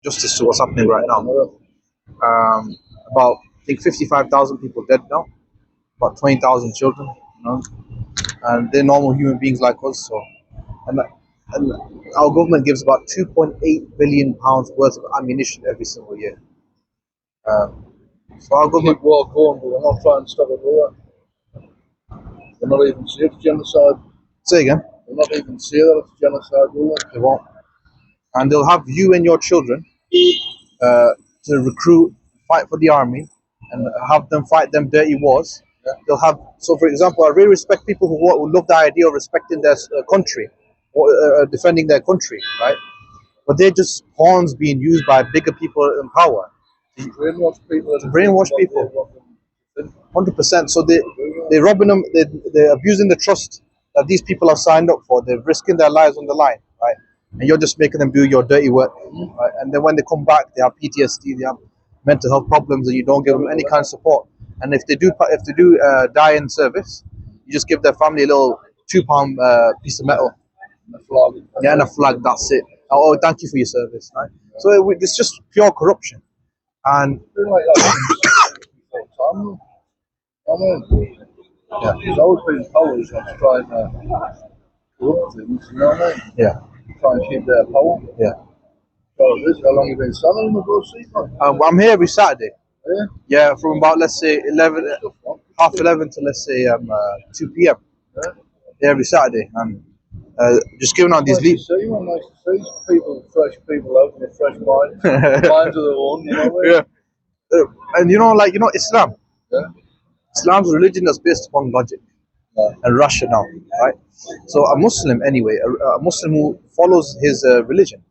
justice to what's happening right now. About I think 55,000 people dead now, about 20,000 children, and they're normal human beings like us. So, and and our government gives about 2.8 billion pounds worth of ammunition every single year. So our government Keep war going, but we're not trying to stop it there. We're not even say it's genocide. say again. We're not even say that it's genocide, will we? They won't, and they'll have you and your children to recruit, fight for the army, and have them fight them dirty wars. Yeah. They'll have, so for example, I really respect people who love the idea of respecting their country or defending their country, right? But they're just pawns being used by bigger people in power. Brainwash people. Brainwash people. 100%. So they're robbing them. They're abusing the trust that these people have signed up for. They're risking their lives on the line, right? And you're just making them do your dirty work, right? And then when they come back, they have PTSD, they have mental health problems, and you don't give them any kind of support. And if they do die in service, you just give their family a little £2 piece of metal, yeah, and a flag. That's it. Oh, thank you for your service, right? So it's just pure corruption, and Yeah, there's always been powers that's trying to corrupt things, you know what I mean? yeah, Try and keep their power. yeah. So how long have you been standing in the bus seat? I'm here every Saturday. Yeah. Yeah, from about let's say 11, half 11 to let's say 2 p.m. Yeah. Yeah, every Saturday, and just giving out these Nice leads. to see you, nice to see people, fresh people out with fresh minds, minds of their own, you know what I mean? Yeah, and Islam. Yeah. Islam's a religion that's based upon logic and rationale, right? So a Muslim, anyway, a Muslim who follows his religion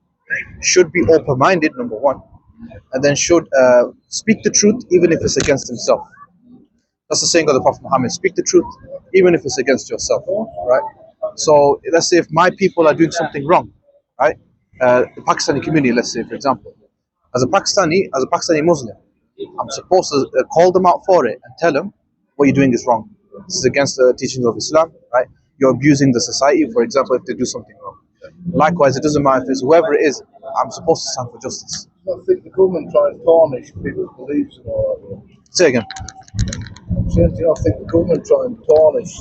should be open-minded, number one, and then should speak the truth even if it's against himself. That's the saying of the Prophet Muhammad: speak the truth even if it's against yourself, right? So let's say if my people are doing something wrong, right? The Pakistani community, let's say, for example, as a Pakistani Muslim, I'm supposed to call them out for it and tell them what you're doing is wrong. This is against the teachings of Islam, right? You're abusing the society, for example, if they do something wrong. Likewise, it doesn't matter if it's whoever it is, I'm supposed to stand for justice. I think the government try and tarnish people's beliefs and all that. Say again. I'm saying, I think the government try and tarnish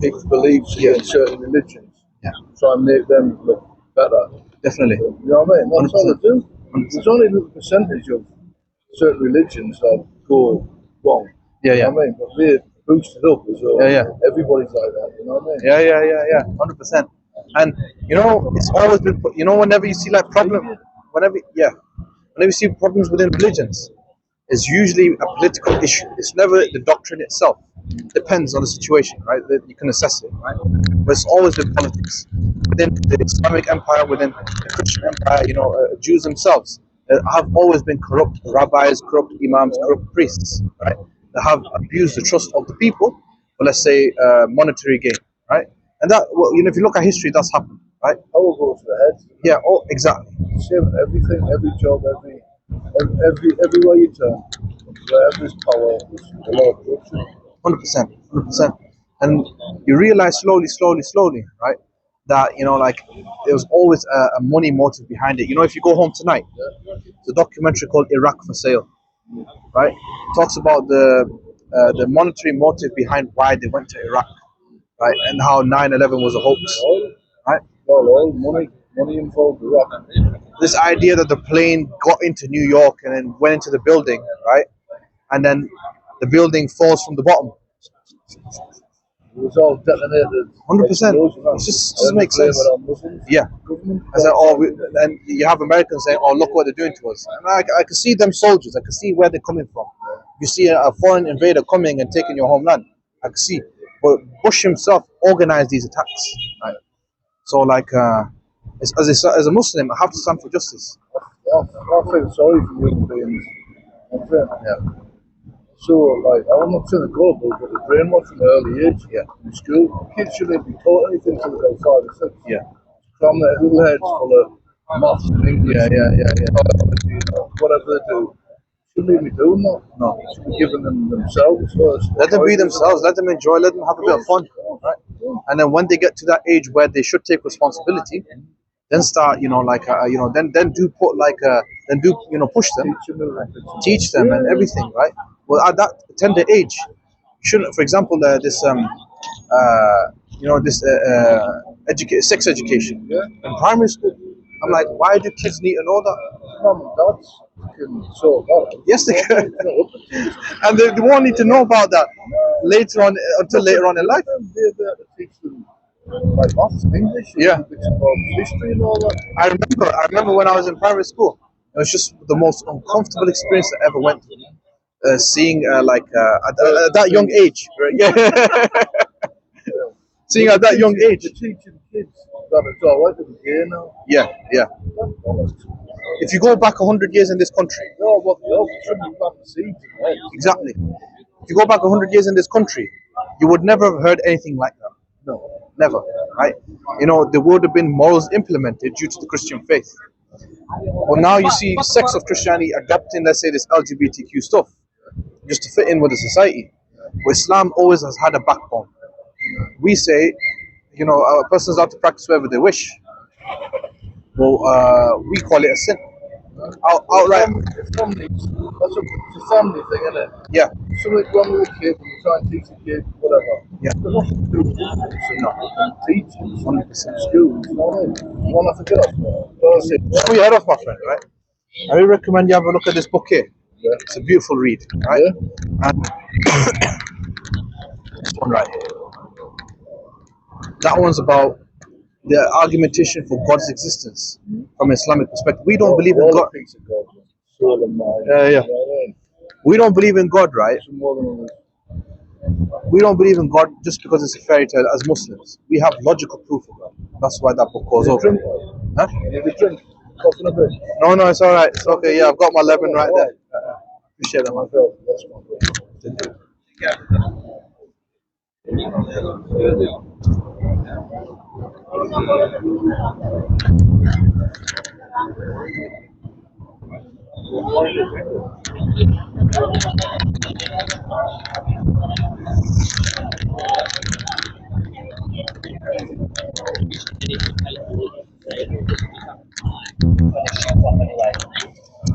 people's beliefs in certain religions. Yeah. Try and make them look better. Definitely. You know what I mean? That's all they do. There's only a little percentage of certain religions that go wrong. Yeah, yeah. You know what I mean? But they boost it up as well. Yeah, yeah. Everybody's like that, you know what I mean? Yeah. 100%. And it's always been. Whenever you see like whenever you see problems within religions, it's usually a political issue. It's never the doctrine itself. Depends on the situation, right? That you can assess it, right? But it's always been politics within the Islamic Empire, within the Christian Empire. Jews themselves have always been corrupt rabbis, corrupt imams, corrupt priests, right? That have abused the trust of the people for, let's say, monetary gain, right? And that, if you look at history, that's happened, right? Power goes to the head. Yeah. Oh, exactly. Same with everything, every job, everywhere you turn, wherever there's power, there's a lot of corruption. 100%. And you realize slowly, right, that there was always a money motive behind it. If you go home tonight, there's a documentary called Iraq for Sale, right? It talks about the monetary motive behind why they went to Iraq, right, and how 9/11 was a hoax, right? All money involved, Iraq. This idea that the plane got into New York and then went into the building, right, and then the building falls from the bottom. It was all detonated. 100%. It just doesn't make sense. Yeah. And you have Americans saying, "Oh, look what they're doing to us." And I can see them soldiers. I can see where they're coming from. You see a foreign invader coming and taking your homeland. I can see. But Bush himself organized these attacks. Right? So, as a Muslim, I have to stand for justice. I feel sorry for human beings. Yeah. So, I'm not saying the goal, but the brainwash from an early age, in school, kids shouldn't be taught anything until they're 5 or 6. Yeah. Cram their little heads full of maths and English. Biology, whatever they do. Shouldn't even be doing that. No. Should be giving them themselves first. Let them be themselves. Let them enjoy. Let them have a bit of fun. Right? And then when they get to that age where they should take responsibility, then start. Then do put then do push them, teach them and everything, right? Well, at that tender age, you shouldn't. For example, sex education in primary school. I'm like, why do kids need to know that? Mum and dads can sort that out. Yes, they can, and they won't need to know about that later on until later on in life. They're there to teach them like maths and English, Yeah. bits about history and all that. I remember when I was in primary school, it was just the most uncomfortable experience I ever went through. Seeing at that young age, right? Yeah. Seeing at that young age. They're teaching kids that it's alright to be gay now. Yeah, yeah. If you go back 100 years in this country, No, what the hell? Shouldn't plant the seeds in heads. exactly. If you go back 100 years in this country, you would never have heard anything like that. No. Never, right? There would have been morals implemented due to the Christian faith. Well, now you see sects of Christianity adapting, let's say, this LGBTQ stuff just to fit in with the society. But Islam always has had a backbone. We say, a person's allowed to practice whatever they wish. Well, we call it a sin. Outright. It's a family thing, isn't it? Yeah. Something wrong with the kid, and you try and teach the kid, whatever. Yeah. There's nothing to do with it. No. Teaching, 100% schools, you know what I mean? You want to forget off. Just put your head off, my friend, right? I really recommend you have a look at this book here. Yeah. It's a beautiful read, right? Yeah. And this one right here. That one's about the argumentation for God's existence from an Islamic perspective. We don't believe in God. Piece of God, soul and mind. Yeah. You know what I mean? We don't believe in God, right? Some more than We don't believe in God just because it's a fairy tale as Muslims. We have logical proof of God. That's why that book goes over. drink. Huh? Maybe drink. Coffee in a bit. No, it's alright. It's okay. Yeah, I've got my lemon right there. Appreciate that, man. That's one thing.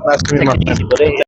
Nice to meet you, man.